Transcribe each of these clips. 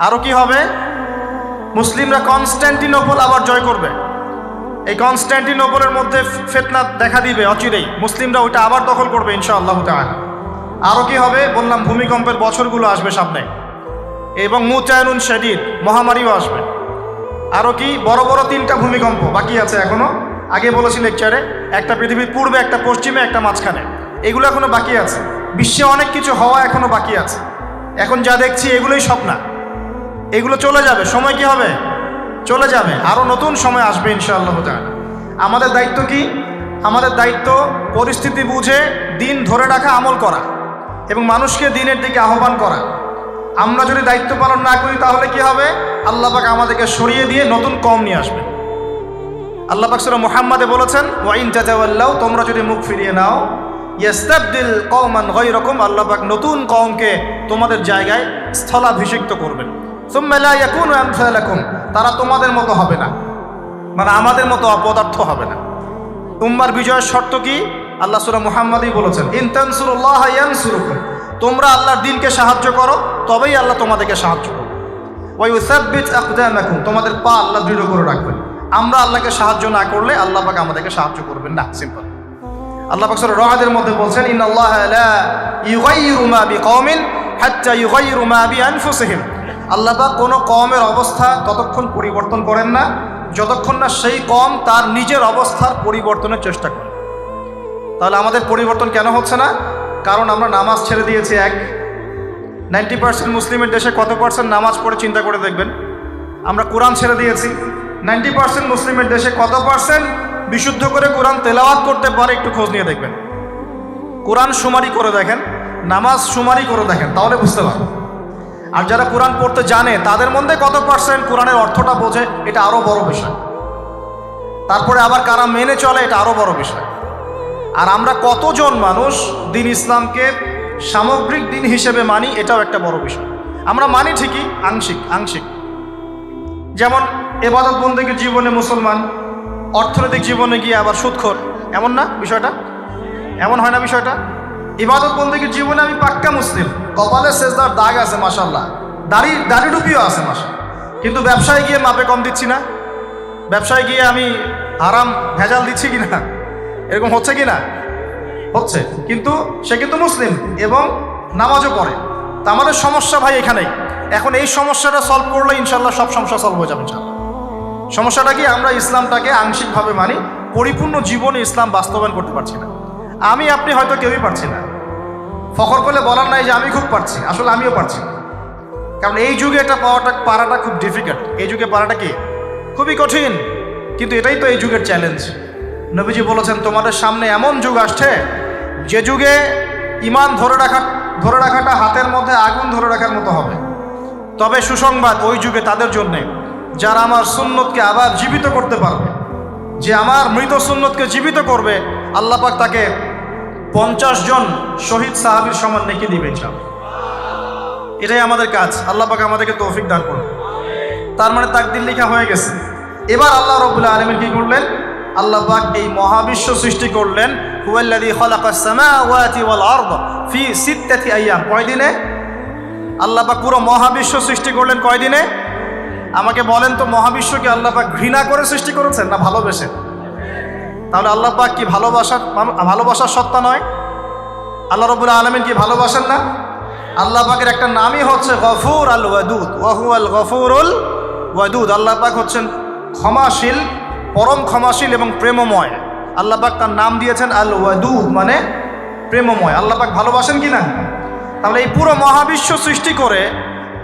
আরও কি হবে? মুসলিমরা কনস্ট্যান্টিনোপল আবার জয় করবে। এই কনস্ট্যান্টিনোপলের মধ্যে ফিতনা দেখা দিবে অচিরেই, মুসলিমরা ওইটা আবার দখল করবে ইনশাআল্লাহ তাআলা। আরও কি হবে? বললাম ভূমিকম্পের বছরগুলো আসবে সামনে, এবং মুতায়নুন শাদীদ, মহামারীও আসবে। আরও কি? বড় বড় 3টা ভূমিকম্প বাকি আছে এখনো। আগে বলেছি লেকচারে, একটা পৃথিবীর পূর্বে, একটা পশ্চিমে, একটা মাঝখানে। এগুলো এখনো বাকি আছে। বিশ্বে অনেক কিছু হওয়া এখনো বাকি আছে। এখন যা দেখছি এগুলোই স্বপ্ন, এগুলো চলে যাবে। সময় কি হবে? চলে যাবে। আরও নতুন সময় আসবে ইনশাআল্লাহ তাআলা। আমাদের দায়িত্ব কি? আমাদের দায়িত্ব পরিস্থিতি বুঝে দিন ধরে রাখা, আমল করা এবং মানুষকে দিনের দিকে আহ্বান করা। আমরা যদি দায়িত্ব পালন না করি তাহলে কি হবে? আল্লাহ পাক আমাদেরকে সরিয়ে দিয়ে নতুন কওম নিয়ে আসবে। আল্লাহ পাক সূরা মুহাম্মাদে বলেছেন, ওয়া ইন তাতাওয়াল্লাউ, তোমরা যদি মুখ ফিরিয়ে নাও, ইয়াস্তাবদিল কওমান গায়রাকুম, আল্লাহ পাক নতুন কওমকে তোমাদের জায়গায় স্থলাভিষিক্ত করবেন। সুম্মা লা ইয়াকুনু আমসালাকুম, তারা তোমাদের মতো হবে না, মানে আমাদের মতো অপদার্থ হবে না। উম্মার বিজয়ের শর্ত কি? আল্লাহ সূরা মুহাম্মাদেই বলেছেন, ইন তানসুরুল্লাহ ইয়ানসুরুকুম, তোমরা আল্লাহর দ্বীনকে সাহায্য করো তবেই আল্লাহ তোমাদেরকে সাহায্য করবে। ওয়া ইউসাব্বিত আকদামাকুম, তোমাদের পা আল্লাহ দৃঢ় করে রাখবেন। আমরা আল্লাহকে সাহায্য না করলে আল্লাহ পাক আমাদেরকে সাহায্য করবেন না। সিম্পল। আল্লাহ পাক সূরা রা'দের মধ্যে বলছেন, ইন্নাল্লাহা লা ইউগাইয়িরু মা বিকওমিন হাত্তা ইউগাইয়িরু মা বিআনফুসিহিম, আল্লাহ পাক কোনো কওমের অবস্থা ততক্ষণ পরিবর্তন করেন না যতক্ষণ না সেই কওম তার নিজের অবস্থার পরিবর্তনের চেষ্টা করে। তাহলে আমাদের পরিবর্তন কেন হচ্ছে না? কারণ আমরা নামাজ ছেড়ে দিয়েছি। 90% মুসলিমের দেশে কত পার্সেন্ট নামাজ পড়ে চিন্তা করে দেখবেন। আমরা কোরআন ছেড়ে দিয়েছি। 90% মুসলিমের দেশে কত পার্সেন্ট বিশুদ্ধ করে কোরআন তেলাওয়াত করতে পারে একটু খোঁজ নিয়ে দেখবেন। কোরআন শুমারি করে দেখেন, নামাজ শুমারি করে দেখেন, তাহলে বুঝতে পারবেন। আর যারা কোরআন পড়তে জানে তাদের মধ্যে কত পার্সেন্ট কোরআনের অর্থটা বোঝে, এটা আরও বড় বিষয়। তারপরে আবার কারা মেনে চলে, এটা আরও বড় বিষয়। আর আমরা কতজন মানুষ দিন ইসলামকে সামগ্রিক দিন হিসেবে মানি, এটাও একটা বড় বিষয়। আমরা মানি ঠিকই, আংশিক। যেমন ইবাদত বন্দেগীর জীবনে মুসলমান, অর্থনৈতিক জীবনে গিয়ে আবার সুদখোর, এমন না বিষয়টা? এমন হয় না বিষয়টা? ইবাদত বন্দেগীর জীবনে আমি পাক্কা মুসলিম, কপালে সেজদার দাগ আছে মাশাআল্লাহ, দাড়ি টুপিও আছে মাশাআল্লাহ, কিন্তু ব্যবসায় গিয়ে মাপে কম দিচ্ছি না, ব্যবসায় গিয়ে আমি হারাম ভেজাল দিচ্ছি কিনা, এরকম হচ্ছে কি না? হচ্ছে। কিন্তু সে কিন্তু মুসলিম এবং নামাজও পড়ে। তা আমাদের সমস্যা ভাই এখানেই। এখন এই সমস্যাটা সলভ করলে ইনশাল্লাহ সব সমস্যা সলভ হয়ে যাবে ইনশাল্লাহ। সমস্যাটা কি? আমরা ইসলামটাকে আংশিকভাবে মানি, পরিপূর্ণ জীবনে ইসলাম বাস্তবায়ন করতে পারছি না। আমি আপনি হয়তো কেউই পারছি না। ফখর করলে বলার নাই যে আমি খুব পারছি, আসলে আমিও পারছি না। কারণ এই যুগে এটা পারাটা খুব ডিফিকাল্ট। এই যুগে পারাটা কি? খুবই কঠিন। কিন্তু এটাই তো এই যুগের চ্যালেঞ্জ। নবীজি বলেছেন, তোমাদের সামনে এমন যুগ আসছে যে যুগে ঈমান ধরে রাখাটা হাতের মধ্যে আগুন ধরে রাখার মতো হবে। তবে সুসংবাদ ওই যুগে তাদের জন্যে যারা আমার সুন্নতকে আবার জীবিত করতে পারবে। যে আমার মৃত সুন্নতকে জীবিত করবে, আল্লাহ পাক তাকে 50 জন শহীদ সাহাবীর সমান নেকি দিবে ইনশাআল্লাহ। এটাই আমাদের কাজ। আল্লাহ পাক আমাদেরকে তৌফিক দান করুন। তার মানে তাকদীর লেখা হয়ে গেছে। এবার আল্লাহ রাব্বুল আলামিন কি করলেন? আল্লাহ পাক এই মহাবিশ্ব সৃষ্টি করলেন। হুয়াল্লাযী খালাকাস সামাওয়াতি ওয়াল আরদ ফি 6 আইয়াম। কয় দিনে? আল্লাহ পাক পুরো মহাবিশ্ব সৃষ্টি করলেন কয় দিনে? আমাকে বলেন তো, মহাবিশ্বকে আল্লাহ পাক ঘৃণা করে সৃষ্টি করেছেন না ভালোবেসে? তাহলে আল্লাহ পাক কি ভালোবাসার সত্তা নয়? আল্লাহ রাব্বুল আলামিন কি ভালোবাসেন না? আল্লাহ পাকের একটা নামই হচ্ছে গফুর আল ওয়াদুদ, ওয়া হুয়াল গফুরুল ওয়াদুদ। আল্লাহ পাক হচ্ছেন ক্ষমাশীল, পরম ক্ষমাশীল এবং প্রেমময়। আল্লাহ পাক তার নাম দিয়েছেন আল ওয়াদুদ, মানে প্রেমময়। আল্লাহ পাক ভালোবাসেন কি না? তাহলে এই পুরো মহাবিশ্ব সৃষ্টি করে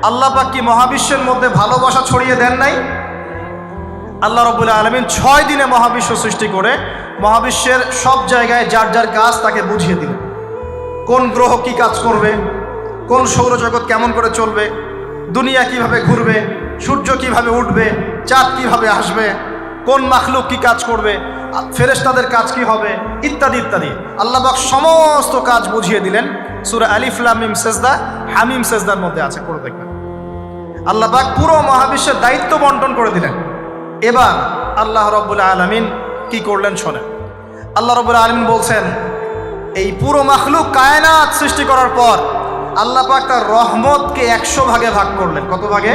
আল্লাহ পাক কি মহাবিশ্বের মধ্যে ভালোবাসা ছড়িয়ে দেন নাই? আল্লাহ রাব্বুল আলামিন 6 দিনে মহাবিশ্ব সৃষ্টি করে মহাবিশ্বের সব জায়গায় যার যার কাজ তাকে বুঝিয়ে দিলেন। কোন গ্রহ কি কাজ করবে, কোন সৌরজগৎ কেমন করে চলবে, দুনিয়া কিভাবে ঘুরবে, সূর্য কিভাবে উঠবে, চাঁদ কিভাবে আসবে, কোন মাখলুক কি কাজ করবে, ফেরেশতাদের কাজ কি হবে, ইত্যাদি ইত্যাদি। আল্লাহ পাক সমস্ত কাজ বুঝিয়ে দিলেন। সূরা আলিফ লাম মিম সেজদা, হামিম সেজদার মধ্যে আছে, করে দেখবেন। আল্লাহ পাক পুরো মহাবিশ্বের দায়িত্ব বন্টন করে দিলেন। এবার আল্লাহ রাব্বুল আলামিন কি করলেন শোনেন। আল্লাহ রাব্বুল আলামিন বলছেন, এই পুরো মাখলুক কায়নাত সৃষ্টি করার পর আল্লাহ পাক তার রহমতকে 100 ভাগে ভাগ করলেন। কত ভাগে?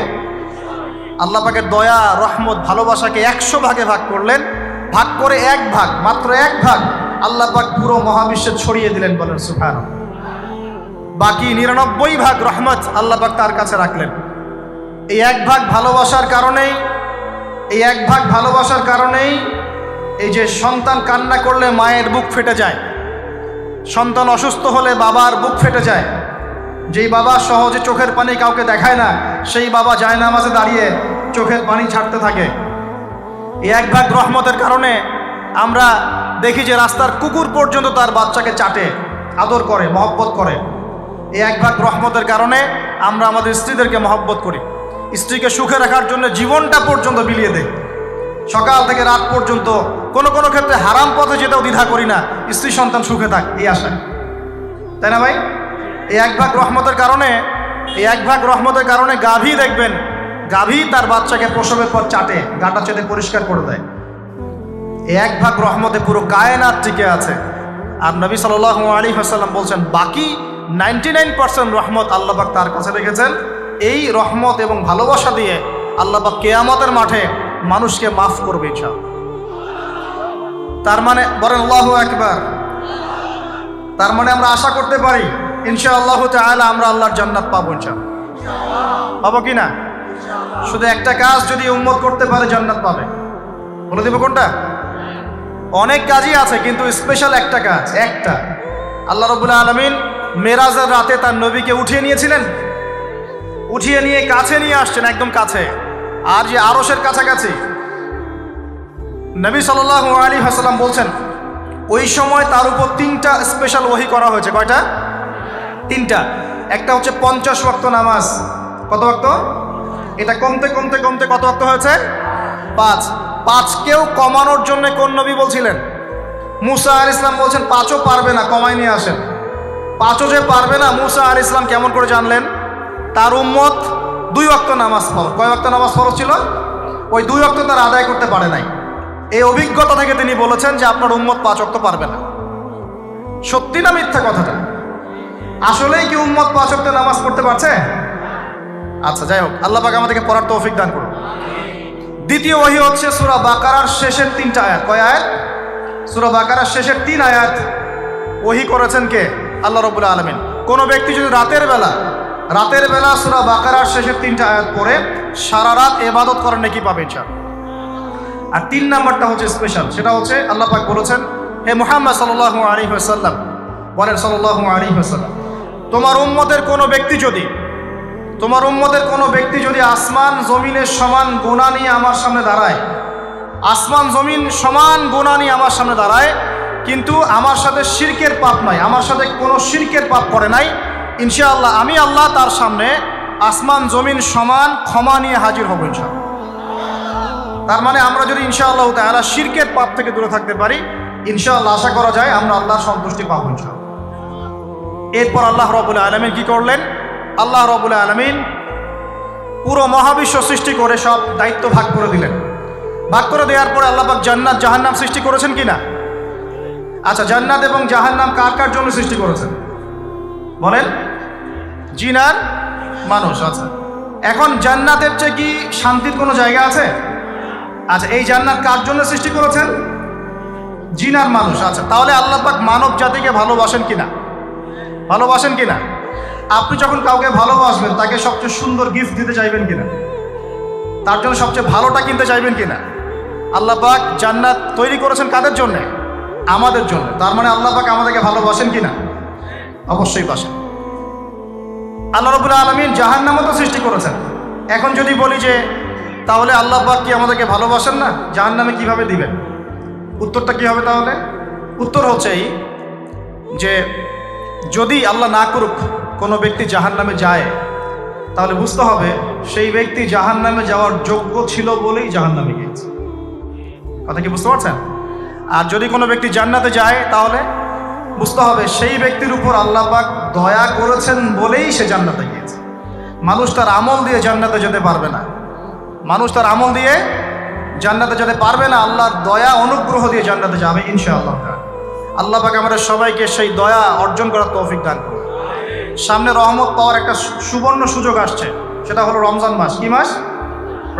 আল্লাহ পাকের দয়া, রহমত, ভালোবাসাকে 100 ভাগে ভাগ করলেন। ভাগ করে এক ভাগ, মাত্র এক ভাগ আল্লাহ পাক পুরো মহাবিশ্বে ছড়িয়ে দিলেন, বলেন সুবহানাল্লাহ। বাকি 99 ভাগ রহমত আল্লাহ পাক তার কাছে রাখলেন। এই এক ভাগ ভালোবাসার কারণেই, এই এক ভাগ ভালোবাসার কারণেই এই যে সন্তান কান্না করলে মায়ের বুক ফেটে যায়, সন্তান অসুস্থ হলে বাবার বুক ফেটে যায়, যেই বাবা সহজে চোখের পানি কাউকে দেখায় না, সেই বাবা জায়নামাজে দাঁড়িয়ে চোখের পানি ছাড়তে থাকে। এই এক ভাগ রহমতের কারণে আমরা দেখি যে রাস্তার কুকুর পর্যন্ত তার বাচ্চাকে চাটে, আদর করে, মহব্বত করে। এই এক ভাগ রহমতের কারণে আমরা আমাদের স্ত্রীদেরকে মহব্বত করি, স্ত্রীকে সুখে রাখার জন্য জীবনটা পর্যন্ত বিলিয়ে দেয়। সকাল থেকে রাত পর্যন্ত কোনো কোনো ক্ষেত্রে হারাম পথে যেতেও দ্বিধা করি না, স্ত্রী সন্তান সুখে থাক এই আশায়, তাই না ভাই? এই এক ভাগ রহমতের কারণে, এই এক ভাগ রহমতের কারণে গাভী দেখবেন, গাভী তার বাচ্চাকে প্রসবের পর চাটে, গাটা চেটে পরিষ্কার করে দেয়। এই এক ভাগ রহমতে পুরো কায়নাত টিকে আছে। আর নবী সাল্লাল্লাহু আলাইহি ওয়াসাল্লাম বলছেন বাকি 99% রহমত আল্লাহ পাক তার কাছে রেখেছেন। এই রহমত এবং ভালোবাসা দিয়ে আল্লাহ পাক কিয়ামতের মাঠে মানুষকে মাফ করবে ইনশাআল্লাহ। তার মানে বলেন আল্লাহু আকবার। তার মানে আমরা আশা করতে পারি ইনশাআল্লাহ তাআলা আমরা আল্লাহর জান্নাত পাবো ইনশাআল্লাহ। পাবো কি না? শুধু একটা কাজ যদি উম্মত করতে পারে জান্নাত পাবে। বলে দেব কোনটা? অনেক কাজই আছে কিন্তু স্পেশাল একটা কাজ, একটা। আল্লাহ রাব্বুল আলামিন মেরাজের রাতে তার নবীকে উঠিয়ে নিয়েছিলেন, উঠিয়ে নিয়ে কাছে নিয়ে আসছেন, একদম কাছে, আর যে আরশের কাছাকাছি। নবী সাল্লাল্লাহু আলাইহি ওয়াসাল্লাম বলছেন ওই সময় তার উপর 3টা স্পেশাল ওহী করা হয়েছে। কয়টা? 3টা। একটা হচ্ছে 50 ওয়াক্ত নামাজ। কত ওয়াক্ত? এটা কমতে কমতে কমতে কত ওয়াক্ত হয়েছে? 5। 5কেও কমানোর জন্য কোন নবী বলছিলেন? মুসা আলাইহিস সালাম বলছেন 5ও পারবে না, কমাই নিয়ে আসেন। 5ও যে পারবে না, মুসা আলাইহিস সালাম কেমন করে জানলেন? তার উম্মত 2 ওয়াক্ত নামাজ ফরজ। কয় ওয়াক্ত নামাজ ফরজ ছিল? ওই 2 ওয়াক্ত তার আদায় করতে পারে নাই। এই অভিজ্ঞতা থেকে তিনি বলেছেন যে আপনার উম্মত 5 ওয়াক্ত পারবে না। সত্যি না মিথ্যা কথাটা? আসলেই কি উম্মত 5 ওয়াক্ত নামাজ পড়তে পারছে? আচ্ছা, যাই হোক, আল্লাহ পাক আমাদেরকে পড়ার তৌফিক দান করুন। দ্বিতীয় ওহী হচ্ছে সূরা বাকারার শেষের 3টা আয়াত। কয় আয়াত? সূরা বাকারার শেষের 3 আয়াত ওহী করেছেন কে? আল্লাহ রাব্বুল আলামিন। কোনো ব্যক্তি যদি রাতের বেলা সূরা বাকারার শেষের 3টা আয়াত পড়ে সারা রাত ইবাদত করেন নাকি পাবে ইনশাআল্লাহ। আর 3 নাম্বারটা হচ্ছে স্পেশাল, সেটা হচ্ছে আল্লাহ পাক বলেছেন, হে মুহাম্মদ সাল্লাল্লাহু আলাইহি ওয়াসাল্লাম, বলেন সাল্লাল্লাহু আলাইহি ওয়াসাল্লাম, তোমার উম্মতের কোনো ব্যক্তি যদি আসমান জমিনের সমান গুনাহ নিয়ে আমার সামনে দাঁড়ায়, আসমান জমিন সমান গুনাহ নিয়ে আমার সামনে দাঁড়ায়, কিন্তু আমার সাথে শিরকের পাপ নাই, আমার সাথে কোনো শিরকের পাপ করে নাই, ইনশাআল্লাহ আমি আল্লাহ তার সামনে আসমান জমিন সমান ক্ষমা নিয়ে হাজির হব ইনশাআল্লাহ। তার মানে আমরা যদি ইনশাআল্লাহ তাআলা শিরকের পাপ থেকে দূরে থাকতে পারি, ইনশাআল্লাহ আশা করা যায় আমরা আল্লাহর সন্তুষ্টি পাবো ইনশাআল্লাহ। এরপর আল্লাহ রাব্বুল আলামিন কি করলেন? আল্লাহ রাব্বুল আলামিন পুরো মহাবিশ্ব সৃষ্টি করে সব দায়িত্ব ভাগ করে দিলেন। ভাগ করে দেওয়ার পরে আল্লাহ পাক জান্নাত জাহান্নাম সৃষ্টি করেছেন কিনা? আচ্ছা, জান্নাত এবং জাহান্নাম কার কার জন্য সৃষ্টি করেছেন বলেন? জিন আর মানুষ। আচ্ছা, এখন জান্নাতের চেয়ে কি শান্তির কোনো জায়গা আছে? আচ্ছা, এই জান্নাত কার জন্য সৃষ্টি করেছেন? জিন আর মানুষ। আচ্ছা, তাহলে আল্লাহ পাক মানব জাতিকে ভালোবাসেন কিনা? ভালোবাসেন কিনা? আপনি যখন কাউকে ভালোবাসবেন তাকে সবচেয়ে সুন্দর গিফট দিতে চাইবেন কিনা? তার জন্য সবচেয়ে ভালোটা কিনতে চাইবেন কিনা? আল্লাহ পাক জান্নাত তৈরি করেছেন কাদের জন্য? আমাদের জন্য। তার মানে আল্লাহ পাক আমাদেরকে ভালোবাসেন কিনা? অবশ্যই বাসেন। আল্লাহ রাব্বুল আলামিন জাহান্নামও তো সৃষ্টি করেছেন। এখন যদি বলি যে তাহলে আল্লাহ পাক কি আমাদেরকে ভালোবাসেন না, জাহান্নামে কিভাবে দিবেন? উত্তরটা কি হবে তাহলে? উত্তর হচ্ছে এই যে যদি আল্লাহ না করুক কোনো ব্যক্তি জাহান্নামে যায়, তাহলে বুঝতে হবে সেই ব্যক্তি জাহান্নামে যাওয়ার যোগ্য ছিল বলেই জাহান্নামে গিয়েছে। কথা কি বুঝতে পারছেন? আর যদি কোনো ব্যক্তি জান্নাতে যায় তাহলে বুঝতে হবে সেই ব্যক্তির উপর আল্লাহ পাক দয়া করেছেন বলেই সে জান্নাতে গিয়েছে। মানুষ তার আমল দিয়ে জান্নাতে যেতে পারবে না, মানুষ তার আমল দিয়ে জান্নাতে যেতে পারবে না, আল্লাহর দয়া অনুগ্রহ দিয়ে জান্নাতে যাবে ইনশাআল্লাহ। আল্লাহ পাক আমাদের সবাইকে সেই দয়া অর্জন করার তৌফিক দান করুন। সামনে রহমত পাওয়ার একটা সুবর্ণ সুযোগ আসছে, সেটা হলো রমজান মাস। কি মাস?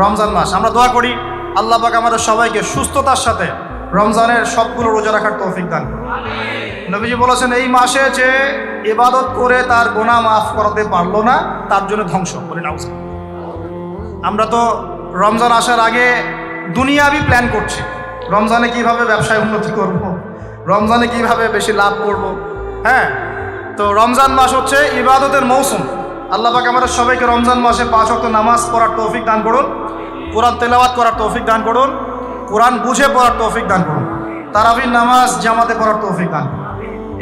রমজান মাস। আমরা দোয়া করি আল্লাহ পাক আমাদের সবাইকে সুস্থতার সাথে রমজানের সবগুলো রোজা রাখার তৌফিক দান করুন। নবীজি বলেছেন এই মাসে যে ইবাদত করে তার গুনাহ মাফ করাতে পারলো না, তার জন্য ধ্বংস বলে নাউজ। আমরা তো রমজান আসার আগে দুনিয়াবি প্ল্যান করছি, রমজানে কিভাবে ব্যবসায় উন্নতি করব, রমজানে কিভাবে বেশি লাভ করব। হ্যাঁ, তো রমজান মাস হচ্ছে ইবাদতের মৌসুম। আল্লাহ পাক আমাদের সবাইকে রমজান মাসে 5 ওয়াক্ত নামাজ পড়ার তৌফিক দান করুন, কোরআন তেলাওয়াত করার তৌফিক দান করুন, কোরআন বুঝে পড়ার তৌফিক দান করুন, তারাবির নামাজ জামাতে পড়ার তৌফিক দান করুন,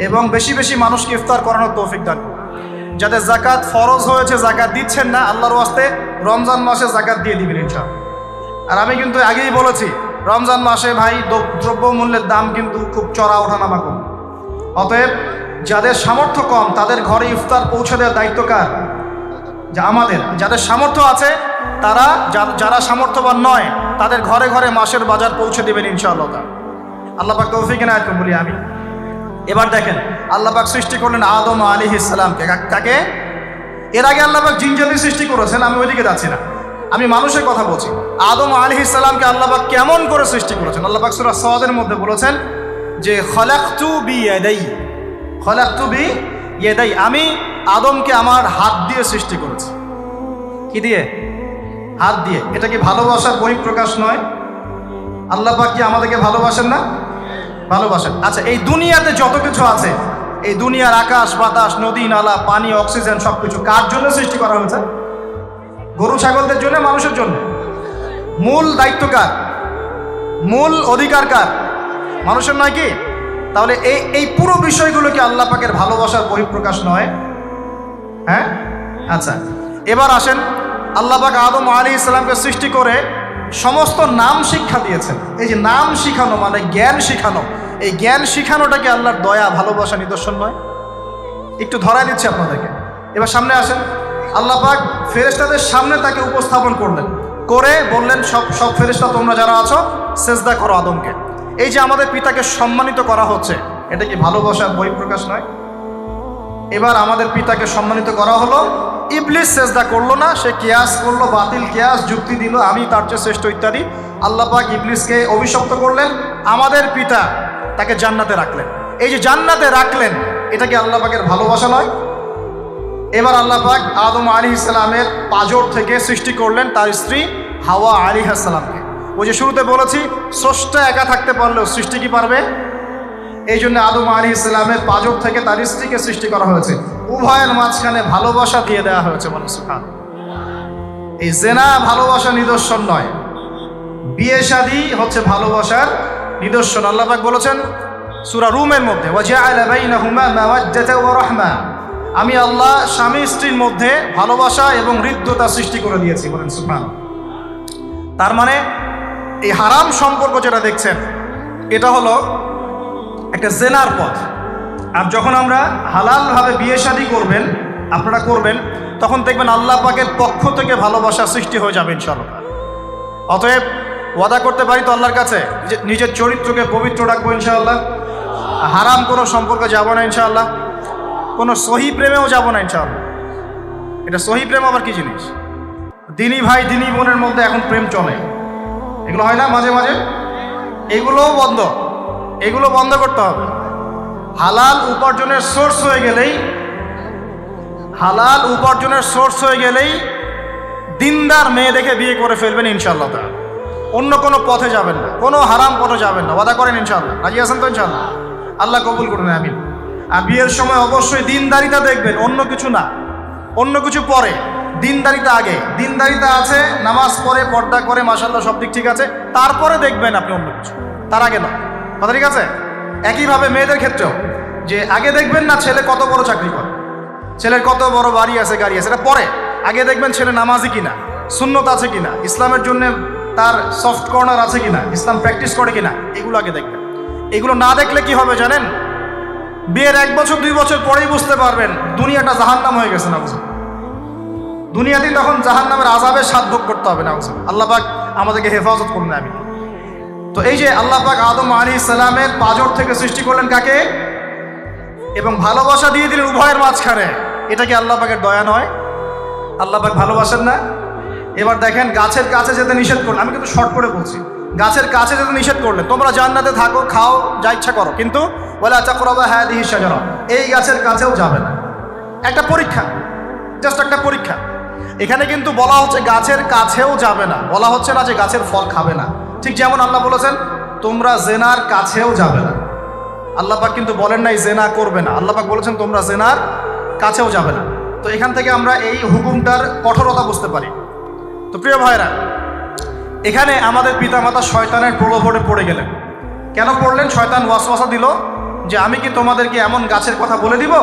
এবং বেশি বেশি মানুষকে ইফতার করানোর তৌফিক দান করুন। যাদের জাকাত ফরজ হয়েছে জাকাত দিচ্ছেন না, আল্লাহর ওয়াস্তে রমজান মাসে জাকাত দিয়ে দিবেন ইনশাআল্লাহ। আর আমি কিন্তু আগেই বলেছি রমজান মাসে ভাই দ্রব্যমূল্যের দাম কিন্তু খুব চড়া ওঠানামা কম। অতএব যাদের সামর্থ্য কম তাদের ঘরে ইফতার পৌঁছে দেওয়ার দায়িত্ব কার? যা আমাদের। যাদের সামর্থ্য আছে তারা, যারা সামর্থ্যবান নয় তাদের ঘরে ঘরে মাসের বাজার পৌঁছে দেবেন ইনশাআল্লাহ। আল্লাহ পাক তৌফিক এনায়েত করুন বলি আমি। এবার দেখেন আল্লাহ পাক সৃষ্টি করলেন আদম আলাইহিস সালামকে। কাকে? এর আগে আল্লাহ পাক জিন-জাতি সৃষ্টি করেছেন, আমি ওইদিকে যাচ্ছি না, আমি মানুষের কথা বলছি। আদম আলাইহিস সালামকে আল্লাহ পাক কেমন করে সৃষ্টি করেছেন? আল্লাহ পাক সূরা সাদের মধ্যে বলেছেন যে খলাকতু বিয়াদাই, খলাকতু বিয়াদাই, আমি আদমকে আমার হাত দিয়ে সৃষ্টি করেছি। কি দিয়ে? হাত দিয়ে। এটা কি ভালোবাসার বহিঃপ্রকাশ নয়? আল্লাহ পাক কি আমাদেরকে ভালোবাসেন না? ভালোবাসেন। আচ্ছা, এই দুনিয়াতে যত কিছু আছে, এই দুনিয়ার আকাশ বাতাস নদী নালা পানি অক্সিজেন সবকিছু কার জন্য সৃষ্টি করা হয়েছে? গরু ছাগলদের জন্য, মানুষের জন্য। মূল দায়িত্ব কার? মূল অধিকার কার? মানুষের নয় কি? তাহলে এই পুরো বিষয়গুলো কি আল্লাহ পাকের ভালোবাসার বহিঃপ্রকাশ নয়? হ্যাঁ। আচ্ছা, এবার আসেন আল্লাহ পাক আদম আলাইহিস সালামকে সৃষ্টি করে সমস্ত নাম শিক্ষা দিয়েছেন। এই যে নাম শিখানো মানে জ্ঞান শিখানো, এই জ্ঞান শিখানোটা কি আল্লাহর দয়া ভালোবাসা নিদর্শন নয়? একটু ধরাই দিচ্ছি আপনাদেরকে। এবার সামনে আসেন, আল্লাহ পাক ফেরেশতাদের সামনে তাকে উপস্থাপন করলেন, করে বললেন সব ফেরেশতা তোমরা যারা আছো সেজদা করো আদমকে। এই যে আমাদের পিতাকে সম্মানিত করা হচ্ছে, এটা কি ভালোবাসার বহিঃপ্রকাশ নয়? এবার আমাদের পিতাকে সম্মানিত করা হলো, ইবলিস সেজদা করলো না, সে কিয়াস করলো, বাতিল কিয়াস যুক্তি দিল আমি তার চেয়ে শ্রেষ্ঠ ইত্যাদি। আল্লাহ পাক ইবলিসকে অভিশপ্ত করলেন, আমাদের পিতা তাকে জান্নাতে রাখলেন। এই যে জান্নাতে রাখলেন, এটা কি আল্লাহ পাকের ভালোবাসা নয়? এবার আল্লাহ পাক আদম আলাইহিস সালামের পাঁজর থেকে সৃষ্টি করলেন তার স্ত্রী হাওয়া আলাইহিস সালামকে। ওই যে শুরুতে বলেছি স্রষ্টা একা থাকতে পারলেও সৃষ্টি কি পারবে? এই জন্য আদম আলাইহিস সালামের পাঁজর থেকে তার স্ত্রীকে সৃষ্টি করা হয়েছে। উভয়ের মাঝখানে ভালোবাসা দিয়ে দেওয়া হয়েছে। বলেন সুবহানাল্লাহ। এই জেনা ভালোবাসার নিদর্শন নয়, বিয়ে শাদী হচ্ছে ভালোবাসার নিদর্শন। আল্লাহ পাক বলেছেন সূরা রুমের মধ্যে, ওয়াজআলা বাইনাহুমা মাওয়াজ্জাতা ওয়া রাহমা, আমি আল্লাহ স্বামী স্ত্রীর মধ্যে ভালোবাসা এবং হৃদ্যতা সৃষ্টি করে দিয়েছি। বলেন সুবহানাল্লাহ। তার মানে এই হারাম সম্পর্ক যেটা দেখছেন এটা হলো একটা জেনার পথ। আর যখন আমরা হালালভাবে বিয়ে শাদী করবেন, আপনারা করবেন, তখন দেখবেন আল্লাহ পাকের পক্ষ থেকে ভালোবাসা সৃষ্টি হয়ে যাবে ইনশাআল্লাহ। অতএব ওয়াদা করতে পারি তো আল্লাহর কাছে যে নিজের চরিত্রকে পবিত্র রাখবো ইনশাআল্লাহ, হারাম কোনো সম্পর্কে যাব না ইনশাআল্লাহ, কোনো সহি প্রেমেও যাব না ইনশাআল্লাহ। এটা সহি প্রেম আবার কি জিনিস? দিনী ভাই দিনী বোনের মধ্যে এখন প্রেম চলে, এগুলো হয় না মাঝে মাঝে? এগুলোও বন্ধ, এগুলো বন্ধ করতে হবে। হালাল উপার্জনের সোর্স হয়ে গেলেই, হালাল উপার্জনের সোর্স হয়ে গেলেই দিনদার মেয়ে দেখে বিয়ে করে ফেলবেন ইনশাআল্লাহ। তারা অন্য কোনো পথে যাবেন না, কোনো হারাম পথে যাবেন না। ওয়াদা করেন ইনশাআল্লাহ? রাজি আছেন তো ইনশাআল্লাহ? আল্লাহ কবুল করুন, আমিন। আর বিয়ের সময় অবশ্যই দিনদারিতা দেখবেন, অন্য কিছু না। অন্য কিছু পরে, দিনদারিতা আগে। দিনদারিতা আছে, নামাজ পড়ে, পর্দা করে, মাশাআল্লাহ সব দিক ঠিক আছে, তারপরে দেখবেন আপনি অন্য কিছু, তার আগে না। কথা ঠিক আছে? একইভাবে মেয়েদের ক্ষেত্রেও, যে আগে দেখবেন না ছেলে কত বড় চাকরি করে, ছেলের কত বড় বাড়ি আছে, গাড়ি আছে, এটা পরে। আগে দেখবেন ছেলে নামাজি কিনা, সুন্নত আছে কিনা, ইসলামের জন্য তার সফট কর্নার আছে কিনা, ইসলাম প্র্যাকটিস করে কিনা, এগুলো আগে দেখবেন। এগুলো না দেখলে কি হবে জানেন? বিয়ের 1 বছর 2 বছর পরেই বুঝতে পারবেন দুনিয়াটা জাহান্নাম হয়ে গেছে। না বুঝুন, দুনিয়াতেই তখন জাহান্নামের আযাবের স্বাদ ভোগ করতে হবে। না বুঝুন, আল্লাহ পাক আমাদেরকে হেফাজত করুন, আমিন। তো এই যে আল্লাহ পাক আদম আলাইহিস সালামের পাঁজর থেকে সৃষ্টি করলেন কাকে, এবং ভালোবাসা দিয়ে দিলেন উভয়ের মাঝখানে। এটা কি আল্লাহ পাকের দয়া নয়? আল্লাহ পাক ভালোবাসেন না? এবার দেখেন, গাছের কাছে যেতে নিষেধ করলেন, আমি কিন্তু শর্ট করে বলছি, গাছের কাছে যেতে নিষেধ করলেন, তোমরা জান্নাতে থাকো, খাও, যা ইচ্ছা করো, কিন্তু ওয়ালা তাকরাবা হাদিহি শাজারা, এই গাছের কাছেও যাবে না। একটা পরীক্ষা, জাস্ট একটা পরীক্ষা। এখানে কিন্তু বলা হচ্ছে গাছের কাছেও যাবে না, বলা হচ্ছে না যে গাছের ফল খাবে না। ঠিক যেমন আল্লাহ বলেছেন তোমরা জেনার কাছেও যাবে না। আল্লাহ পাক কিন্তু বলেন নাই জেনা করবে না, আল্লাহ পাক বলেছেন তোমরা জেনার কাছেও যাবে না। তো এখান থেকে আমরা এই হুকুমটার কঠোরতা বুঝতে পারি। তো প্রিয় ভাইরা, এখানে আমাদের পিতামাতা শয়তানের প্রলোভনে পড়ে গেলেন। কেন পড়লেন? শয়তান ওয়াসওয়াসা দিল যে আমি কি তোমাদেরকে এমন গাছের কথা বলে দিব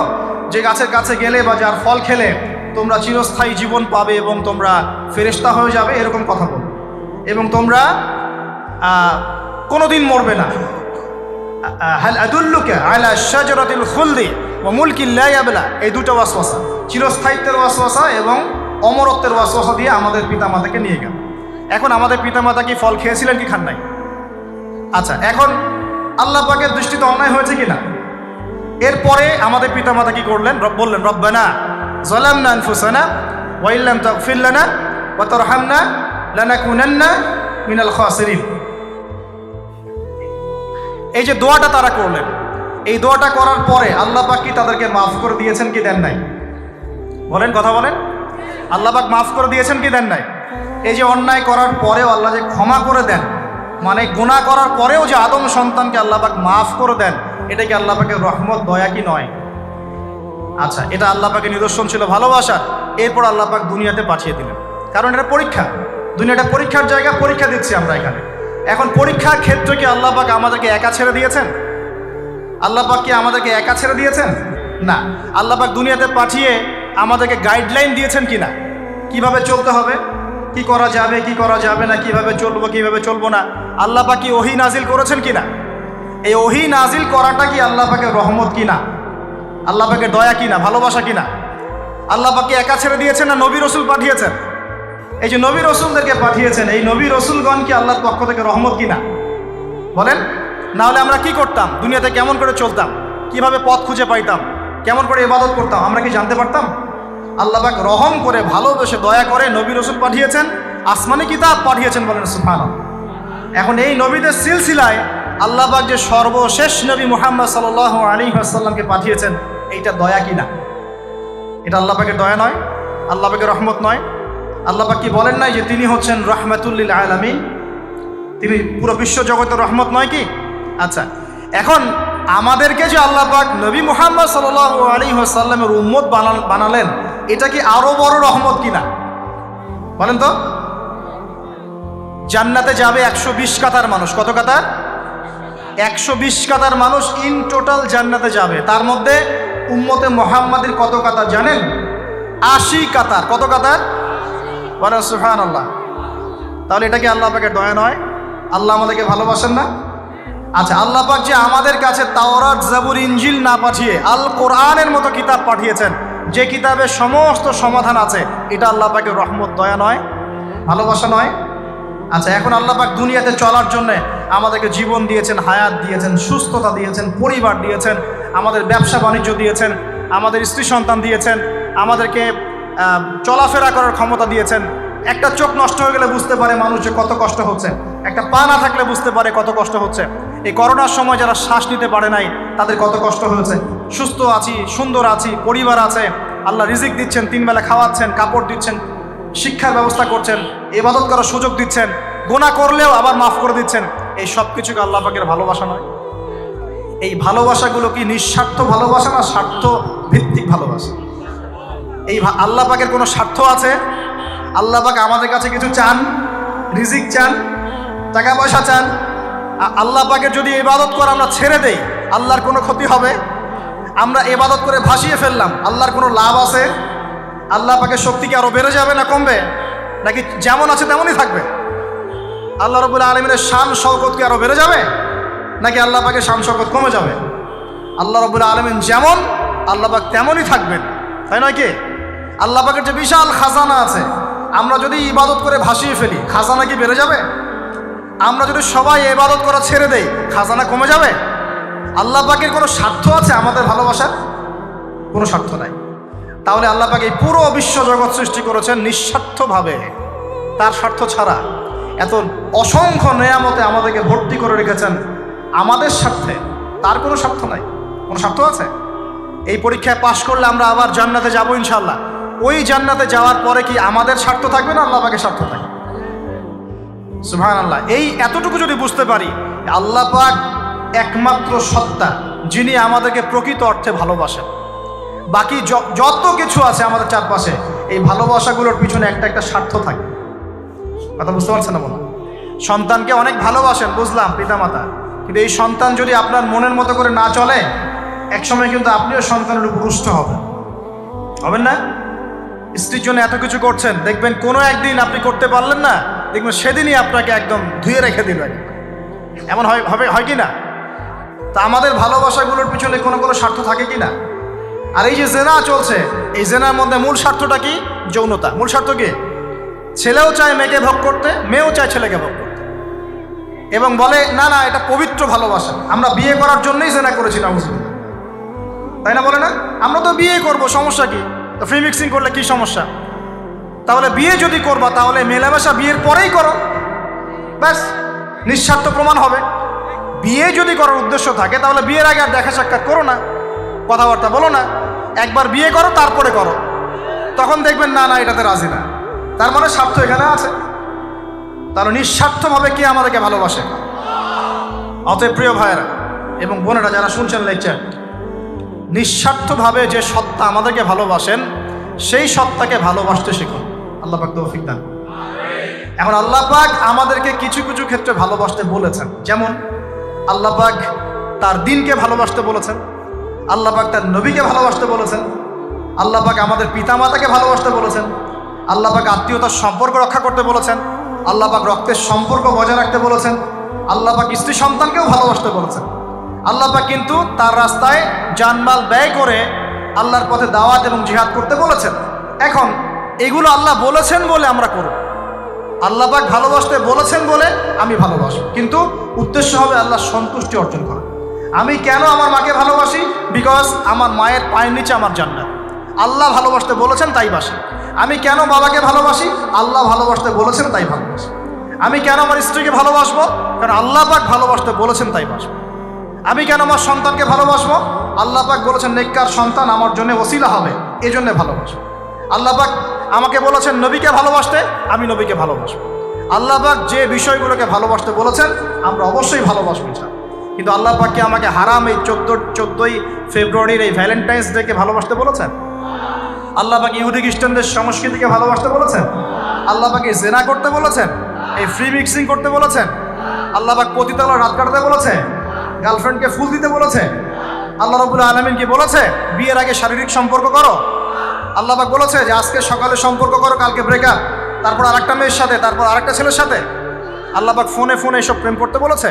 যে গাছের কাছে গেলে বা যার ফল খেলে তোমরা চিরস্থায়ী জীবন পাবে এবং তোমরা ফেরেশতা হয়ে যাবে, এরকম কথা বলবে, এবং তোমরা কোনোদিন মরবে না। হাল আদুল্লুকা আলা শাজারাতিল খুলদি ওয়া মুলকিন লা ইয়াবলা, এই দুটো ওয়াসওয়াসা, চিরস্থায়িত্বের ওয়াসওয়াসা এবং অমরত্বের ওয়াসওয়াসা দিয়ে আমাদের পিতামাতাকে নিয়ে গেল। এখন আমাদের পিতামাতা কি ফল খেয়েছিলেন কি খান নাই? আচ্ছা, এখন আল্লাহ পাকের দৃষ্টিতে অন্যায় হয়েছে কিনা? এরপরে আমাদের পিতামাতা কি করলেন? বললেন রব্বানা যালামনা আনফুসানা ওয়া ইল্লাম তাগফির লানা ওয়া তারহামনা লানাকুনান্না মিনাল খাসিরিন। এই যে দোয়াটা তারা করলেন, এই দোয়াটা করার পরে আল্লাহ পাক কি তাদেরকে মাফ করে দিয়েছেন কি দেন নাই? বলেন, কথা বলেন। আল্লাহ পাক মাফ করে দিয়েছেন কি দেন নাই? এই যে অন্যায় করার পরেও আল্লাহ যে ক্ষমা করে দেন, মানে গুনাহ করার পরেও যে আদম সন্তানকে আল্লাহ পাক মাফ করে দেন, এটা কি আল্লাহ পাকের রহমত, দয়া কি নয়? আচ্ছা, এটা আল্লাহ পাকের নিদর্শন ছিল ভালোবাসার। এরপর আল্লাহ পাক দুনিয়াতে পাঠিয়ে দিলেন, কারণ এটা পরীক্ষা, দুনিয়াটা পরীক্ষার জায়গা, পরীক্ষা দিচ্ছি আমরা এখানে। এখন পরীক্ষার ক্ষেত্রে কি আল্লাহ পাক আমাদেরকে একা ছেড়ে দিয়েছেন? আল্লাহ পাক কি আমাদেরকে একা ছেড়ে দিয়েছেন? না, আল্লাহ পাক দুনিয়াতে পাঠিয়ে আমাদেরকে গাইডলাইন দিয়েছেন কিনা, কিভাবে চলতে হবে, কি করা যাবে কি করা যাবে না, কিভাবে চলবো কিভাবে চলবো না। আল্লাহ পাক কি ওহী নাজিল করেছেন কিনা? এই ওহী নাজিল করাটা কি আল্লাহ পাকের রহমত কিনা, আল্লাহ পাকের দয়া কিনা, ভালোবাসা কিনা? আল্লাহ পাক কি একা ছেড়ে দিয়েছেন না নবী রসুল পাঠিয়েছেন? এই যে নবী রসুলদেরকে পাঠিয়েছেন, এই নবী রসুলগণ কি আল্লাহর পক্ষ থেকে রহমত কিনা? বলেন। না হলে আমরা কি করতাম? দুনিয়াতে কেমন করে চলতাম, কিভাবে পথ খুঁজে পাইতাম, কেমন করে ইবাদত করতাম, আমরা কি জানতে পারতাম? আল্লাহ পাক রহম করে, ভালোবেসে, দয়া করে নবী রসুল পাঠিয়েছেন, আসমানি কিতাব পাঠিয়েছেন, বলেন সুবহানাল্লাহ। এখন এই নবীদের সিলসিলায় আল্লাহ পাক যে সর্বশেষ নবী মুহাম্মদ সাল্লাল্লাহু আলাইহি ওয়াসাল্লামকে পাঠিয়েছেন, এইটা দয়া কিনা? এটা আল্লাহ পাকের দয়া নয়? আল্লাহ পাকের রহমত নয়? আল্লাহ পাক কি বলেন নাই যে তিনি হচ্ছেন রাহমাতুল লিল আলামিন, তিনি পুরো বিশ্ব জগতের রহমত নয় কি? আচ্ছা, এখন আমাদেরকে যে আল্লাহ পাক নবী মুহাম্মদ সাল্লাল্লাহু আলাইহি ওয়াসাল্লামের উম্মত বানালেন, এটা কি আরো বড় রহমত কিনা? বলেন তো। জান্নাতে যাবে 120 কাতার মানুষ। কত কাতার? 120 কাতার মানুষ ইন টোটাল জান্নাতে যাবে। তার মধ্যে উম্মতে মুহাম্মাদের কত কাতার জানেন? 80 কাতার। কত কাতার? বলেন সুবহানাল্লাহ। তাহলে এটা কি আল্লাহ পাকের দয়া নয়? আল্লাহ আমাদেরকে ভালোবাসেন না? আচ্ছা, আল্লাহ পাক যে আমাদের কাছে তাওরাত, জাবুর, ইনজিল না পাঠিয়ে আল কোরআনের মতো কিতাব পাঠিয়েছেন, যে কিতাবে সমস্ত সমাধান আছে, এটা আল্লাহ পাকের রহমত, দয়া নয়, ভালোবাসা নয়? আচ্ছা, এখন আল্লাহ পাক দুনিয়াতে চলার জন্য আমাদেরকে জীবন দিয়েছেন, হায়াত দিয়েছেন, সুস্থতা দিয়েছেন, পরিবার দিয়েছেন, আমাদের ব্যবসা বাণিজ্য দিয়েছেন, আমাদের স্ত্রী সন্তান দিয়েছেন, আমাদেরকে চলাফেরা করার ক্ষমতা দিয়েছেন। একটা চোখ নষ্ট হয়ে গেলে বুঝতে পারে মানুষ যে কত কষ্ট হচ্ছে, একটা পা না থাকলে বুঝতে পারে কত কষ্ট হচ্ছে। এই করোনার সময় যারা শ্বাস নিতে পারে নাই, তাদের কত কষ্ট হয়েছে। সুস্থ আছি, সুন্দর আছি, পরিবার আছে, আল্লাহ রিজিক দিচ্ছেন, 3 বেলা খাওয়াচ্ছেন, কাপড় দিচ্ছেন, শিক্ষার ব্যবস্থা করছেন, ইবাদত করার সুযোগ দিচ্ছেন, গুনাহ করলেও আবার মাফ করে দিচ্ছেন। এই সব কিছুকে আল্লাহ পাকের ভালোবাসা নয়? এই ভালোবাসাগুলো কি নিঃস্বার্থ ভালোবাসা না স্বার্থ ভিত্তিক ভালোবাসা? এই আল্লাহ পাকের কোনো স্বার্থ আছে? আল্লাহ পাক আমাদের কাছে কিছু চান? রিজিক চান, টাকা পয়সা চান? আল্লাহ পাকের যদি ইবাদত করে আমরা ছেড়ে দেই, আল্লাহর কোনো ক্ষতি হবে? আমরা ইবাদত করে ভাসিয়ে ফেললাম, আল্লাহর কোনো লাভ আছে? আল্লাহ পাকের শক্তি কি আরো বেড়ে যাবে না কমবে? নাকি যেমন আছে তেমনই থাকবে? আল্লাহ রাব্বুল আলামিনের শান শওকত কি আরো বেড়ে যাবে, নাকি আল্লাহ পাকের শান শওকত কমে যাবে? আল্লাহ রাব্বুল আলামিন যেমন, আল্লাহ পাক তেমনই থাকবেন, তাই নয় কি? আল্লাহ পাকের যে বিশাল খাজানা আছে, আমরা যদি ইবাদত করে ভাসিয়ে ফেলি, খাজানা কি বেড়ে যাবে? আমরা যদি সবাই ইবাদত করা ছেড়ে দেই, খাজানা কমে যাবে? আল্লাহ পাকের কোনো স্বার্থ আছে আমাদের ভালোবাসার? কোনো স্বার্থ নাই। তাহলে আল্লাহ পাক এই পুরো বিশ্ব জগৎ সৃষ্টি করেছেন নিঃস্বার্থভাবে, তার স্বার্থ ছাড়া। এত অসংখ্য নেয়ামতে আমাদেরকে ভর্তি করে রেখেছেন আমাদের স্বার্থে, তার কোনো স্বার্থ নাই। কোনো স্বার্থ আছে? এই পরীক্ষায় পাশ করলে আমরা আবার জান্নাতে যাবো ইনশাল্লাহ। ওই জান্নাতে যাওয়ার পরে কি আমাদের স্বার্থ থাকবে না আল্লাহ পাকের স্বার্থ থাকবে? সুবহানাল্লাহ। এই এতটুকু যদি বুঝতে পারি, আল্লাহ পাক একমাত্র সত্তা যিনি আমাদেরকে প্রকৃত অর্থে ভালোবাসেন। বাকি যত কিছু আছে আমাদের চারপাশে, এই ভালোবাসাগুলোর পিছনে একটা একটা স্বার্থ থাকে। কথা বুঝতে পারছেন না? মনে সন্তানকে অনেক ভালোবাসেন, বুঝলাম, পিতামাতা, কিন্তু এই সন্তান যদি আপনার মনের মতো করে না চলে, একসময় কিন্তু আপনিও সন্তানের উপর রুষ্ট হবেন না? স্ত্রীর জন্য এত কিছু করছেন, দেখবেন কোনো একদিন আপনি করতে পারলেন না, দেখবেন সেদিনই আপনাকে একদম ধুয়ে রেখে দিবেন। এমন হয় কি না? তা আমাদের ভালোবাসাগুলোর পিছনে কোনো কোনো স্বার্থ থাকে কি না? আর এই যে জেনা চলছে, এই জেনার মধ্যে মূল স্বার্থটা কি? যৌনতা। মূল স্বার্থ কি? ছেলেও চায় মেয়েকে ভোগ করতে, মেয়েও চায় ছেলেকে ভোগ করতে, এবং বলে না না এটা পবিত্র ভালোবাসা, আমরা বিয়ে করার জন্যই জেনা করেছি, নাউজুবিল্লাহ। তাই না? বলে না, আমরা তো বিয়ে করব, সমস্যা কি? তো ফ্রি মিক্সিং করলে কি সমস্যা? তাহলে বিয়ে যদি করবা তাহলে মেলামেশা বিয়ের পরেই করো, ব্যাস, নিঃস্বার্থ প্রমাণ হবে। বিয়ে যদি করার উদ্দেশ্য থাকে তাহলে বিয়ের আগে আর দেখা সাক্ষাৎ করো না, কথাবার্তা বলো না, একবার বিয়ে করো তারপরে করো, তখন দেখবেন না না এটাতে রাজি না, তার মানে স্বার্থ এখানে আছে। তাহলে নিঃস্বার্থভাবে কে আমাদেরকে ভালোবাসে? অতএব প্রিয় ভাইয়েরা এবং বোনেরা যারা শুনছেন লেকচার, নিঃস্বার্থভাবে যে সত্তা আমাদেরকে ভালোবাসেন, সেই সত্তাকে ভালোবাসতে শিখুন। আল্লাহ পাক তৌফিক দান। এখন আল্লাহ পাক আমাদেরকে কিছু কিছু ক্ষেত্রে ভালোবাসতে বলেছেন, যেমন আল্লাহ পাক তার দ্বীনকে ভালোবাসতে বলেছেন, আল্লাহ পাক তার নবীকে ভালোবাসতে বলেছেন, আল্লাহ পাক আমাদের পিতামাতাকে ভালোবাসতে বলেছেন, আল্লাহ পাক আত্মীয়তার সম্পর্ক রক্ষা করতে বলেছেন, আল্লাহ পাক রক্তের সম্পর্ক বজায় রাখতে বলেছেন, আল্লাহ পাক স্ত্রী সন্তানকেও ভালোবাসতে বলেছেন। আল্লাহ পাক কিন্তু তার রাস্তায় জানমাল ব্যয় করে আল্লাহর পথে দাওয়াত এবং জিহাদ করতে বলেছেন। এখন এগুলো আল্লাহ বলেছেন বলে আমরা করব, আল্লাহ পাক ভালোবাসতে বলেছেন বলে আমি ভালোবাসবো, কিন্তু উদ্দেশ্য হবে আল্লাহর সন্তুষ্টি অর্জন করা। আমি কেন আমার মাকে ভালোবাসি? বিকজ আমার মায়ের পায়ের নিচে আমার জান্নাত, আল্লাহ ভালোবাসতে বলেছেন তাই বাসি। আমি কেন বাবাকে ভালোবাসি? আল্লাহ ভালোবাসতে বলেছেন তাই ভালোবাসি। আমি কেন আমার স্ত্রীকে ভালোবাসবো? কারণ আল্লাহ পাক ভালোবাসতে বলেছেন তাই বাসবো। আমি কেন আমার সন্তানকে ভালোবাসবো? আল্লাহ পাক বলেছেন নেককার সন্তান আমার জন্য ওসিলা হবে, এই জন্যে ভালোবাসবো। আল্লাহ পাক আমাকে বলেছেন নবীকে ভালোবাসতে, আমি নবীকে ভালোবাসবো। আল্লাহ পাক যে বিষয়গুলোকে ভালোবাসতে বলেছেন আমরা অবশ্যই ভালোবাসবো। কিন্তু আল্লাহ পাক কি আমাকে হারাম এই 14ই ফেব্রুয়ারির এই ভ্যালেন্টাইন্স ডেকে ভালোবাসতে বলেছেন? আল্লাহ পাক ইহুদি খ্রিস্টানদের সংস্কৃতিকে ভালোবাসতে বলেছেন? আল্লাহ পাক এই জেনা করতে বলেছেন? এই ফ্রি মিক্সিং করতে বলেছেন? আল্লাহ পাক পতিতালয় রাত কাটাতে বলেছে? গার্লফ্রেন্ডকে ফুল দিতে বলেছে? আল্লাহ রাব্বুল আলামিন কি বলেছে বিয়ের আগে শারীরিক সম্পর্ক করো? আল্লাহ পাক বলেছে যে আজকে সকালে সম্পর্ক করো, কালকে ব্রেকআপ, তারপর আরেকটা মেয়ের সাথে, তারপর আরেকটা ছেলের সাথে? আল্লাহ পাক ফোনে ফোনে এসব প্রেম করতে বলেছে?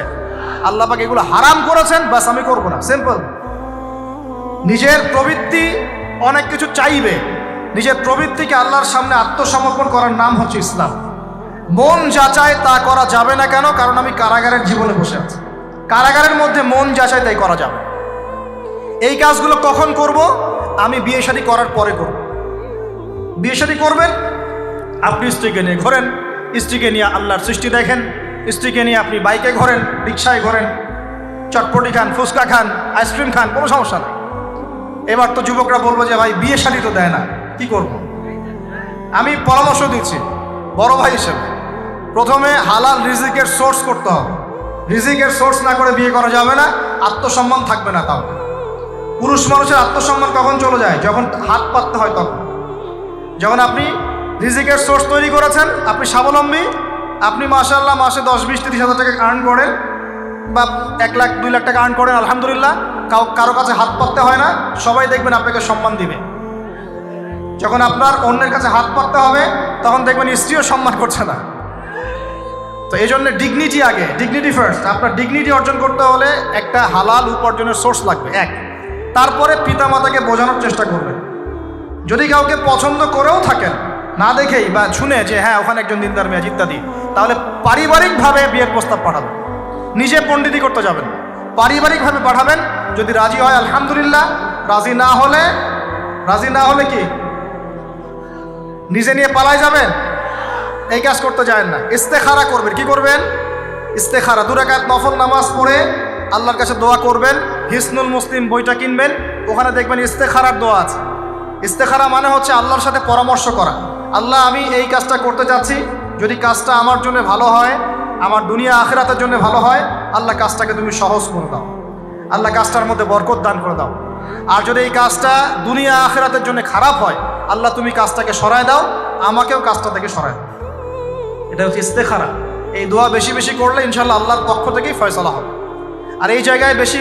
আল্লাহ পাক এগুলো হারাম করেছেন, বাস আমি করবো না, সিম্পল। নিজের প্রবৃত্তি অনেক কিছু চাইবে, নিজের প্রবৃত্তিকে আল্লাহর সামনে আত্মসমর্পণ করার নাম হচ্ছে ইসলাম। মন যা চায় তা করা যাবে না। কেন? কারণ আমি কারাগারের জীবনে বসে আছি, কারাগারের মধ্যে মন যা চায় তাই করা যাবে। এই কাজগুলো কখন করব? আমি বিয়ে শাদী করার পরে করব। বিয়ে শাদী করবেন, আপনি স্ত্রীকে নিয়ে ঘোরেন, স্ত্রীকে নিয়ে আল্লাহর সৃষ্টি দেখেন, স্ত্রীকে নিয়ে আপনি বাইকে ঘোরেন, রিক্সায় ঘোরেন, চটপটি খান, ফুচকা খান, আইসক্রিম খান, কোনো সমস্যা নেই। এবার তো যুবকরা বলবো যে ভাই বিয়ে শাদী তো দেয় না, কি করব? আমি পরামর্শ দিচ্ছি বড় ভাই হিসেবে, প্রথমে হালাল রিজিকের সোর্স করতে হবে। রিজিকের সোর্স না করে বিয়ে করা যাবে না, আত্মসম্মান থাকবে না। তাও পুরুষ মানুষের আত্মসম্মান কখন চলে যায়? যখন হাত পাততে হয় তখন। যখন আপনি রিজিকের সোর্স তৈরি করেছেন, আপনি স্বাবলম্বী, আপনি মাশাআল্লাহ মাসে 10-20-30 হাজার টাকা আর্ন করেন, বা 1 লাখ 2 লাখ টাকা আর্ন করেন, আলহামদুলিল্লাহ, কারো কাছে হাত পাততে হয় না, সবাই দেখবেন আপনাকে সম্মান দিবে। যখন আপনার অন্যের কাছে হাত পাততে হবে তখন দেখবেন স্ত্রীও সম্মান করছে না। তো এই জন্য ডিগনিটি আগে, ডিগনিটি ফার্স্ট। আপনার ডিগনিটি অর্জন করতে হলে একটা হালাল উপার্জনের সোর্স লাগবে, এক। তারপরে পিতামাতাকে বোঝানোর চেষ্টা করবেন। যদি কাউকে পছন্দ করেও থাকেন না দেখেই বা শুনে যে হ্যাঁ ওখানে একজন দিনদার মেয়ে ইত্যাদি, তাহলে পারিবারিকভাবে বিয়ের প্রস্তাব পাঠাবেন, নিজে পণ্ডিতি করতে যাবেন, পারিবারিকভাবে পাঠাবেন। যদি রাজি হয় আলহামদুলিল্লাহ, রাজি না হলে কি নিজে নিয়ে পালায় যাবেন? এই কাজ করতে যাবেন না। ইস্তেখারা করবেন। কি করবেন? ইস্তেখারা। 2 রাকাত নফল নামাজ পড়ে আল্লাহর কাছে দোয়া করবেন। হিসনুল মুসলিম বইটা কিনবেন, ওখানে দেখবেন ইস্তেখারার দোয়া আছে। ইস্তেখারা মানে হচ্ছে আল্লাহর সাথে পরামর্শ করা। আল্লাহ, আমি এই কাজটা করতে যাচ্ছি, যদি কাজটা আমার জন্য ভালো হয়, আমার দুনিয়া আখিরাতের জন্য ভালো হয়, আল্লাহ কাজটাকে তুমি সহজ করে দাও, আল্লাহ কাজটার মধ্যে বরকত দান করে দাও। আর যদি এই কাজটা দুনিয়া আখিরাতের জন্য খারাপ হয়, আল্লাহ তুমি কাজটাকে সরায় দাও, আমাকেও কাজটা থেকে সরায় দাও। এটা হচ্ছে ইস্তেখারা। এই দোয়া বেশি বেশি করলে ইনশাল্লাহ আল্লাহর পক্ষ থেকেই ফয়সালা হবে। আর এই জায়গায় বেশি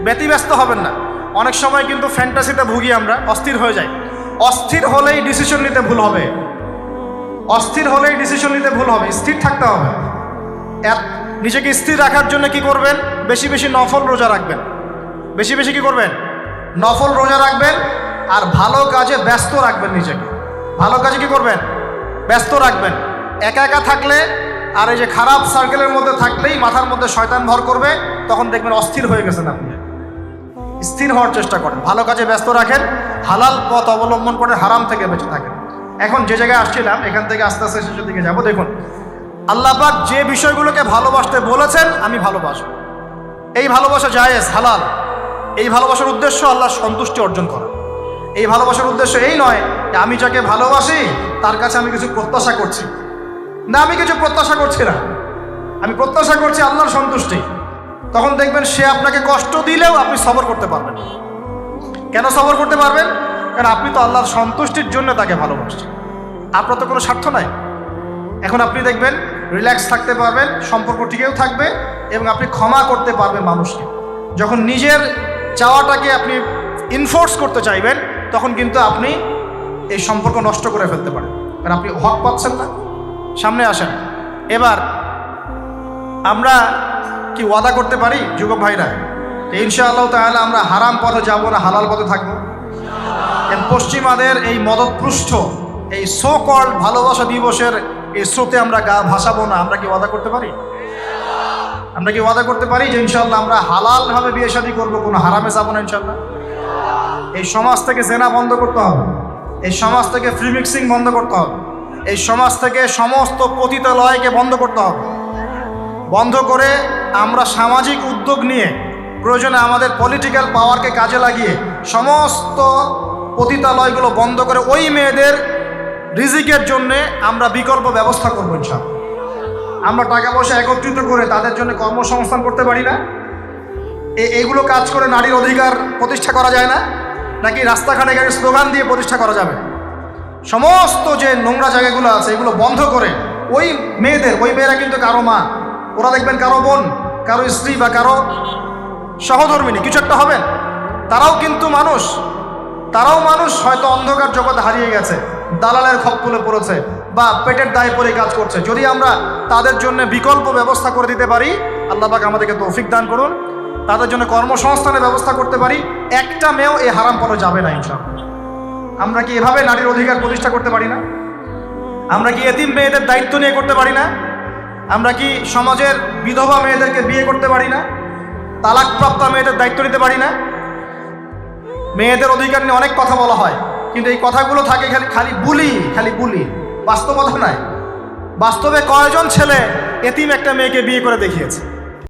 ব্যতিব্যস্ত হবেন না। অনেক সময় কিন্তু ফ্যান্টাসিতে ভুগি আমরা, অস্থির হয়ে যাই। অস্থির হলেই ডিসিশন নিতে ভুল হবে। অস্থির হলেই ডিসিশন নিতে ভুল হবে। স্থির থাকতে হবে। নিজেকে স্থির রাখার জন্য কি করবেন? বেশি বেশি নফল রোজা রাখবেন। বেশি বেশি কি করবেন? নফল রোজা রাখবেন। আর ভালো কাজে ব্যস্ত রাখবেন নিজেকে। ভালো কাজে কি করবেন? ব্যস্ত রাখবেন। একা একা থাকলে আর এই যে খারাপ সার্কেলের মধ্যে থাকলেই মাথার মধ্যে শয়তান ভর করবে, তখন দেখবেন অস্থির হয়ে গেছেন আপনি। স্থির হওয়ার চেষ্টা করেন, ভালো কাজে ব্যস্ত রাখেন, হালাল পথ অবলম্বন করে হারাম থেকে বেঁচে থাকেন। এখন যে জায়গায় আসছিলাম, এখান থেকে আস্তে আস্তে শেষের দিকে যাবো। দেখুন, আল্লাহ পাক যে বিষয়গুলোকে ভালোবাসতে বলেছেন আমি ভালোবাসব, এই ভালোবাসা জায়েজ, হালাল। এই ভালোবাসার উদ্দেশ্য আল্লাহর সন্তুষ্টি অর্জন করা। এই ভালোবাসার উদ্দেশ্য এই নয় যে আমি যাকে ভালোবাসি তার কাছে আমি কিছু প্রত্যাশা করছি। না, আমি কিছু প্রত্যাশা করছি না, আমি প্রত্যাশা করছি আল্লাহর সন্তুষ্টি। তখন দেখবেন সে আপনাকে কষ্ট দিলেও আপনি সবর করতে পারবেন। কেন সবর করতে পারবেন? কারণ আপনি তো আল্লাহর সন্তুষ্টির জন্য তাকে ভালোবাসছেন, আপনার তো কোনো স্বার্থ নাই। এখন আপনি দেখবেন রিল্যাক্স থাকতে পারবেন, সম্পর্ক টিকেও থাকবে এবং আপনি ক্ষমা করতে পারবেন মানুষকে। যখন নিজের চাওয়াটাকে আপনি ইনফোর্স করতে চাইবেন, তখন কিন্তু আপনি এই সম্পর্ক নষ্ট করে ফেলতে পারেন, কারণ আপনি হক পাচ্ছেন না। সামনে আসেন। এবার আমরা কি ওয়াদা করতে পারি যুবক ভাইরা, ইনশাআল্লাহ তাআলা আমরা হারাম পথে যাব না, হালাল পথে থাকবো? পশ্চিমাদের এই মদতপৃষ্ঠ এই সো কল্ড ভালোবাসা দিবসের এই স্রোতে আমরা গা ভাসাবো না। আমরা কি ওয়াদা করতে পারি? আমরা কি ওয়াদা করতে পারি যে ইনশাআল্লাহ আমরা হালালভাবে বিয়ে শাদী করবো, কোনো হারামে যাবো না ইনশাআল্লাহ? এই সমাজ থেকে জেনা বন্ধ করতে হবে, এই সমাজ থেকে ফ্রি মিক্সিং বন্ধ করতে হবে, এই সমাজ থেকে সমস্ত পতিতালয়কে বন্ধ করতে হবে। বন্ধ করে আমরা সামাজিক উদ্যোগ নিয়ে প্রয়োজনে আমাদের পলিটিক্যাল পাওয়ারকে কাজে লাগিয়ে সমস্ত পতিতালয়গুলো বন্ধ করে ওই মেয়েদের রিজিকের জন্যে আমরা বিকল্প ব্যবস্থা করবো ইনশাআল্লাহ। আমরা টাকা পয়সা একত্রিত করে তাদের জন্য কর্মসংস্থান করতে পারি না? এইগুলো কাজ করে নারীর অধিকার প্রতিষ্ঠা করা যায় না? নাকি রাস্তাঘাটে গাড়ির স্লোগান দিয়ে প্রতিষ্ঠা করা যাবে? সমস্ত যে নোংরা জায়গাগুলো আছে এগুলো বন্ধ করে ওই মেয়েদের, ওই মেয়েরা কিন্তু কারো মা, ওরা দেখবেন কারো বোন, কারো স্ত্রী বা কারো সহধর্মিনী কিছু একটা হবেন। তারাও কিন্তু মানুষ, তারাও মানুষ, হয়তো অন্ধকার জগতে হারিয়ে গেছে, দালালের খপ্পরে পড়েছে বা পেটের দায়ে পড়ে কাজ করছে। যদি আমরা তাদের জন্য বিকল্প ব্যবস্থা করে দিতে পারি, আল্লাহ পাক আমাদেরকে তৌফিক দান করুন, তাদের জন্য কর্মসংস্থানের ব্যবস্থা করতে পারি, একটা মেয়েও এই হারাম পথে যাবে না ইনশাআল্লাহ। আমরা কি এভাবে নারীর অধিকার প্রতিষ্ঠা করতে পারি না? আমরা কি এতিম মেয়েদের দায়িত্ব নিয়ে করতে পারি না? আমরা কি সমাজের বিধবা মেয়েদেরকে বিয়ে করতে পারি না? তালাকপ্রাপ্ত মেয়েদের দায়িত্ব নিতে পারি না? মেয়েদের অধিকার নিয়ে অনেক কথা বলা হয়, কিন্তু এই কথাগুলো থাকে খালি বুলি, বাস্তবতা নাই। বাস্তবে কয়জন ছেলে এতিম একটা মেয়েকে বিয়ে করে দেখিয়েছে?